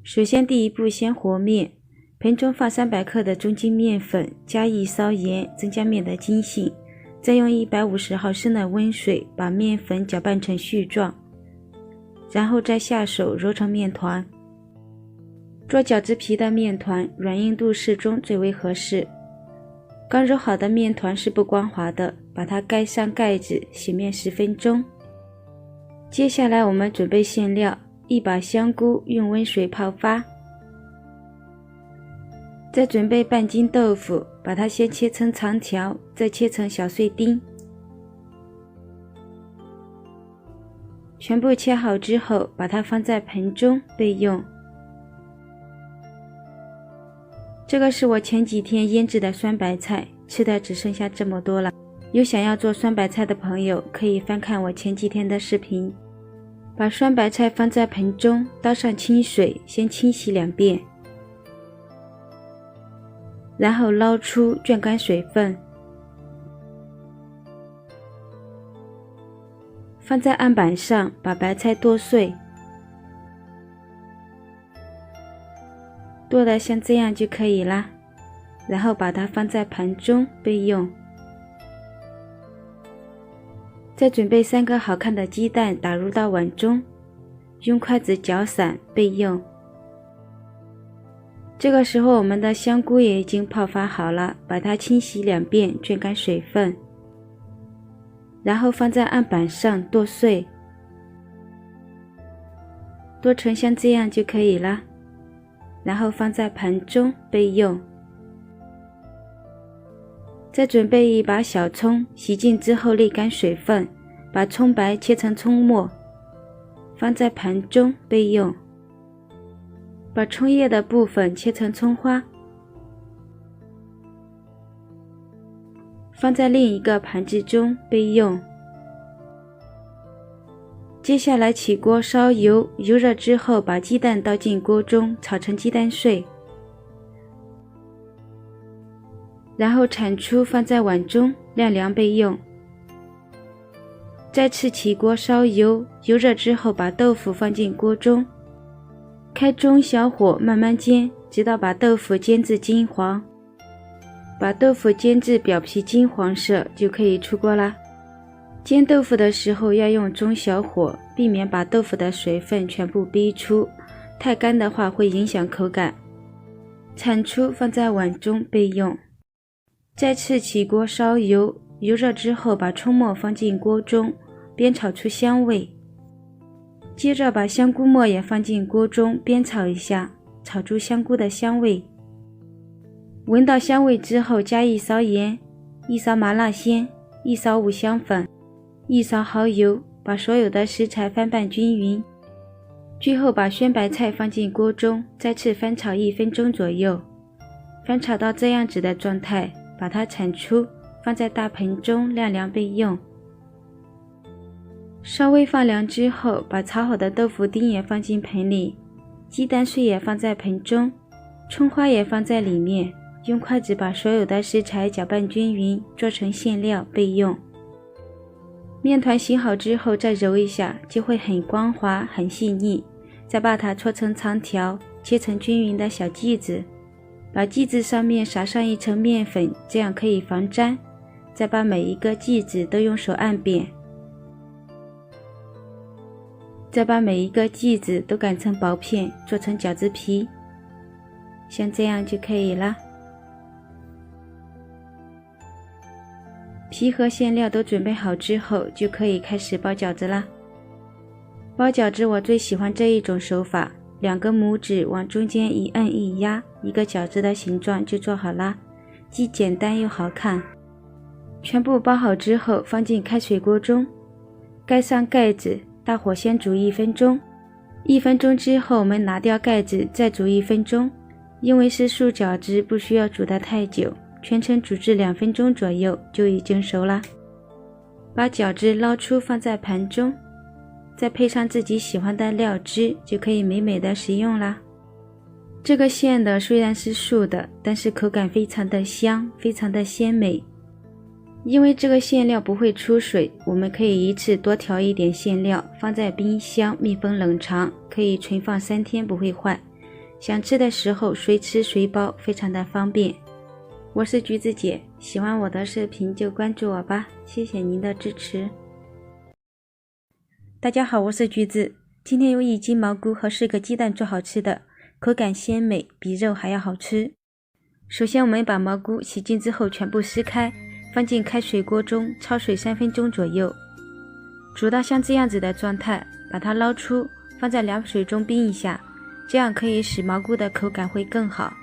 首先第一步先和面，盆中放300克的中筋面粉，加1勺盐，增加面的筋性，再用150毫升的温水把面粉搅拌成絮状，然后再下手揉成面团。做饺子皮的面团软硬度适中最为合适。刚揉好的面团是不光滑的，把它盖上盖子，醒面10分钟。接下来我们准备馅料，一把香菇用温水泡发。再准备半斤豆腐，把它先切成长条，再切成小碎丁。全部切好之后，把它放在盆中备用。这个是我前几天腌制的酸白菜，吃的只剩下这么多了。有想要做酸白菜的朋友，可以翻看我前几天的视频。把酸白菜放在盆中，倒上清水，先清洗2遍，然后捞出，卷干水分，放在案板上，把白菜剁碎，剁得像这样就可以啦。然后把它放在盘中备用。再准备3个好看的鸡蛋打入到碗中，用筷子搅散备用。这个时候我们的香菇也已经泡发好了，把它清洗2遍，卷干水分，然后放在案板上剁碎，剁成像这样就可以了，然后放在盘中备用。再准备一把小葱，洗净之后沥干水分，把葱白切成葱末，放在盘中备用。把葱叶的部分切成葱花，放在另一个盘子中备用。接下来起锅烧油，油热之后把鸡蛋倒进锅中，炒成鸡蛋碎，然后铲出放在碗中晾凉备用。再次起锅烧油，油热之后把豆腐放进锅中，开中小火慢慢煎，直到把豆腐煎至金黄。把豆腐煎至表皮金黄色就可以出锅啦。煎豆腐的时候要用中小火，避免把豆腐的水分全部逼出，太干的话会影响口感。铲出放在碗中备用。再次起锅烧油，油热之后把葱末放进锅中，煸炒出香味。接着把香菇末也放进锅中煸炒一下，炒出香菇的香味。闻到香味之后加1勺盐，1勺麻辣鲜，1勺五香粉，1勺蚝油，把所有的食材翻拌均匀。最后把酸白菜放进锅中，再次翻炒1分钟左右。翻炒到这样子的状态，把它铲出，放在大盆中晾凉备用。稍微放凉之后，把炒好的豆腐丁也放进盆里，鸡蛋碎也放在盆中，葱花也放在里面，用筷子把所有的食材搅拌均匀，做成馅料备用。面团醒好之后再揉一下，就会很光滑很细腻。再把它搓成长条，切成均匀的小剂子，把剂子上面撒上一层面粉，这样可以防粘。再把每一个剂子都用手按扁，再把每一个剂子都擀成薄片，做成饺子皮，像这样就可以了。皮和馅料都准备好之后，就可以开始包饺子啦。包饺子我最喜欢这一种手法，2个拇指往中间一摁一压，一个饺子的形状就做好啦，既简单又好看。全部包好之后放进开水锅中，盖上盖子，大火先煮1分钟。1分钟之后我们拿掉盖子，再煮1分钟。因为是素饺子，不需要煮得太久，全程煮至2分钟左右就已经熟了。把饺子捞出放在盘中，再配上自己喜欢的料汁，就可以美美的食用啦。这个馅的虽然是素的，但是口感非常的香，非常的鲜美。因为这个馅料不会出水，我们可以一次多调一点馅料，放在冰箱密封冷藏，可以存放3天不会坏。想吃的时候随吃随包，非常的方便。我是橘子姐，喜欢我的视频就关注我吧，谢谢您的支持。大家好，我是橘子，今天用1斤蘑菇和4个鸡蛋做好吃的，口感鲜美，比肉还要好吃。首先我们把蘑菇洗净之后全部撕开，放进开水锅中焯水3分钟左右，煮到像这样子的状态，把它捞出，放在凉水中冰一下，这样可以使蘑菇的口感会更好。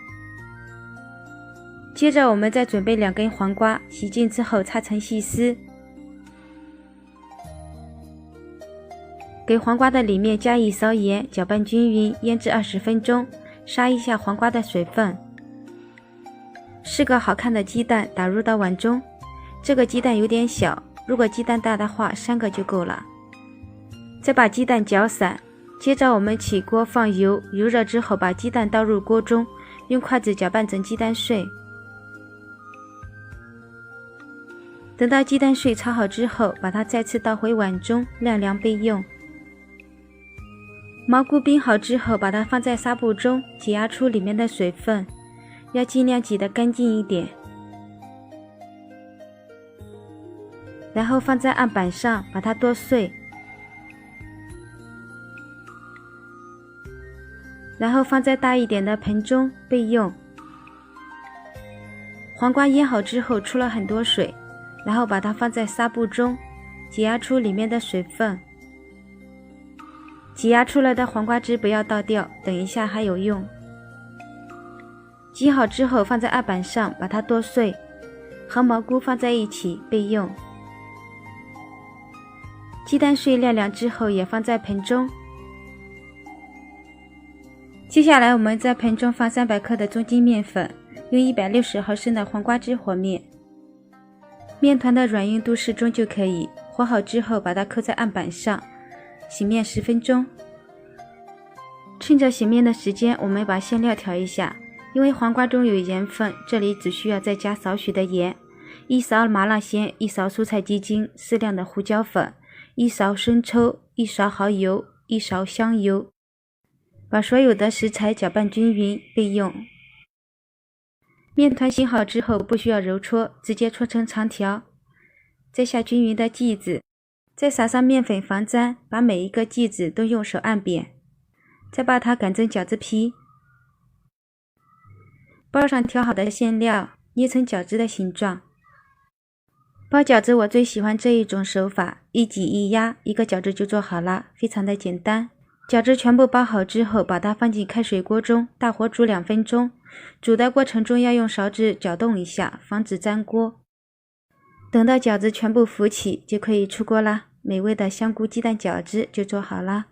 接着我们再准备2根黄瓜，洗净之后擦成细丝，给黄瓜的里面加1勺盐，搅拌均匀，腌制20分钟，杀一下黄瓜的水分。4个好看的鸡蛋打入到碗中，这个鸡蛋有点小，如果鸡蛋大的话3个就够了。再把鸡蛋搅散，接着我们起锅放油，油热之后把鸡蛋倒入锅中，用筷子搅拌成鸡蛋碎。等到鸡蛋碎炒好之后，把它再次倒回碗中晾凉备用。蘑菇冰好之后，把它放在纱布中，挤压出里面的水分，要尽量挤得干净一点。然后放在案板上，把它剁碎，然后放在大一点的盆中备用。黄瓜腌好之后出了很多水，然后把它放在纱布中，挤压出里面的水分。挤压出来的黄瓜汁不要倒掉，等一下还有用。挤好之后放在案板上，把它剁碎，和蘑菇放在一起备用。鸡蛋碎晾凉之后也放在盆中。接下来我们在盆中放300克的中筋面粉，用160毫升的黄瓜汁和面。面团的软硬度适中就可以，和好之后把它扣在案板上，洗面10分钟。趁着洗面的时间，我们把馅料调一下，因为黄瓜中有盐分，这里只需要再加少许的盐，1勺麻辣鲜，1勺蔬菜鸡精，适量的胡椒粉，1勺生抽，1勺蚝油，1勺香油。把所有的食材搅拌均匀备用。面团醒好之后不需要揉搓，直接搓成长条，再下均匀的剂子，再撒上面粉防粘，把每一个剂子都用手按扁，再把它擀成饺子皮，包上调好的馅料，捏成饺子的形状。包饺子我最喜欢这一种手法，一挤一压，一个饺子就做好了，非常的简单。饺子全部包好之后，把它放进开水锅中，大火煮2分钟。煮的过程中要用勺子搅动一下，防止粘锅。等到饺子全部浮起，就可以出锅啦。美味的香菇鸡蛋饺子就做好了。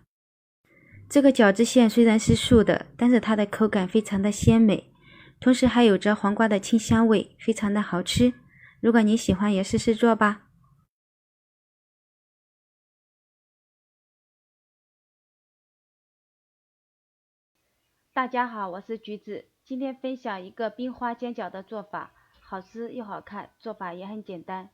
这个饺子馅虽然是素的，但是它的口感非常的鲜美，同时还有着黄瓜的清香味，非常的好吃。如果你喜欢，也试试做吧。大家好，我是橘子，今天分享一个冰花煎饺的做法，好吃又好看，做法也很简单。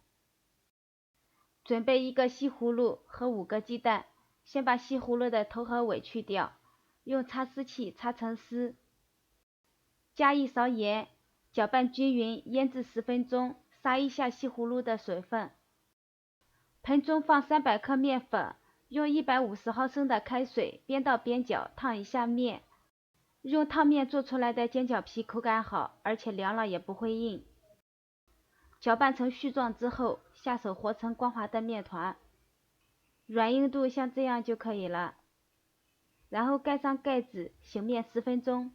准备1个西葫芦和5个鸡蛋，先把西葫芦的头和尾去掉，用擦丝器擦成丝，加1勺盐，搅拌均匀，腌制10分钟，杀一下西葫芦的水分。盆中放300克面粉，用150毫升的开水边倒边搅，烫一下面。用烫面做出来的煎饺皮口感好，而且凉了也不会硬。搅拌成絮状之后，下手和成光滑的面团，软硬度像这样就可以了。然后盖上盖子，醒面10分钟。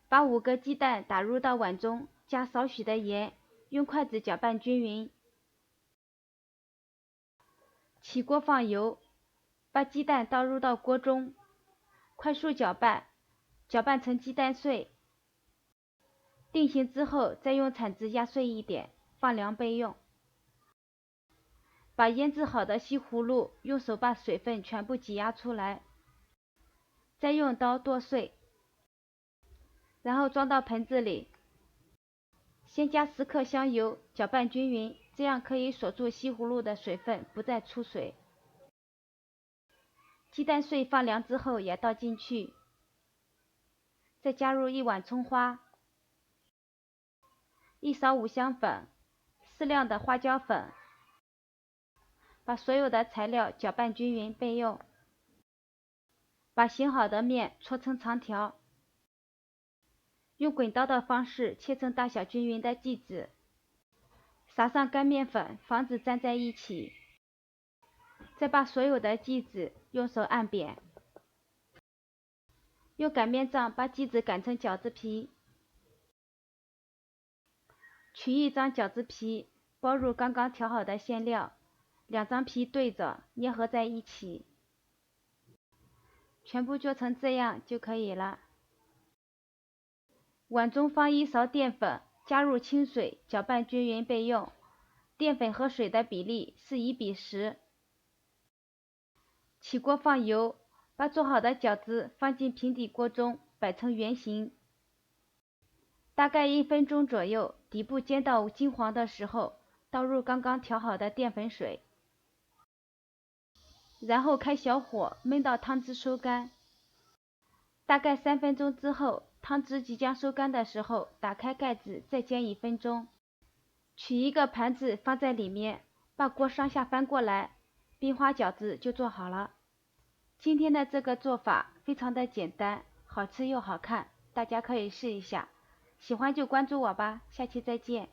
把5个鸡蛋打入到碗中，加少许的盐，用筷子搅拌均匀。起锅放油，把鸡蛋倒入到锅中，快速搅拌，搅拌成鸡蛋碎。定型之后，再用铲子压碎一点，放凉备用。把腌制好的西葫芦用手把水分全部挤压出来，再用刀剁碎，然后装到盆子里。先加10克香油，搅拌均匀，这样可以锁住西葫芦的水分，不再出水。鸡蛋碎放凉之后也倒进去，再加入1碗葱花，一勺五香粉，适量的花椒粉，把所有的材料搅拌均匀备用。把醒好的面搓成长条，用滚刀的方式切成大小均匀的剂子，撒上干面粉，防止粘在一起。再把所有的剂子用手按扁，用擀面杖把剂子擀成饺子皮。取一张饺子皮，包入刚刚调好的馅料，2张皮对着捏合在一起，全部做成这样就可以了。碗中放1勺淀粉，加入清水，搅拌均匀备用。淀粉和水的比例是1:10。起锅放油，把做好的饺子放进平底锅中，摆成圆形。大概1分钟左右，底部煎到金黄的时候，倒入刚刚调好的淀粉水，然后开小火焖到汤汁收干。大概3分钟之后，汤汁即将收干的时候，打开盖子再煎1分钟。取一个盘子放在里面，把锅上下翻过来，冰花饺子就做好了。今天的这个做法非常的简单，好吃又好看，大家可以试一下。喜欢就关注我吧，下期再见。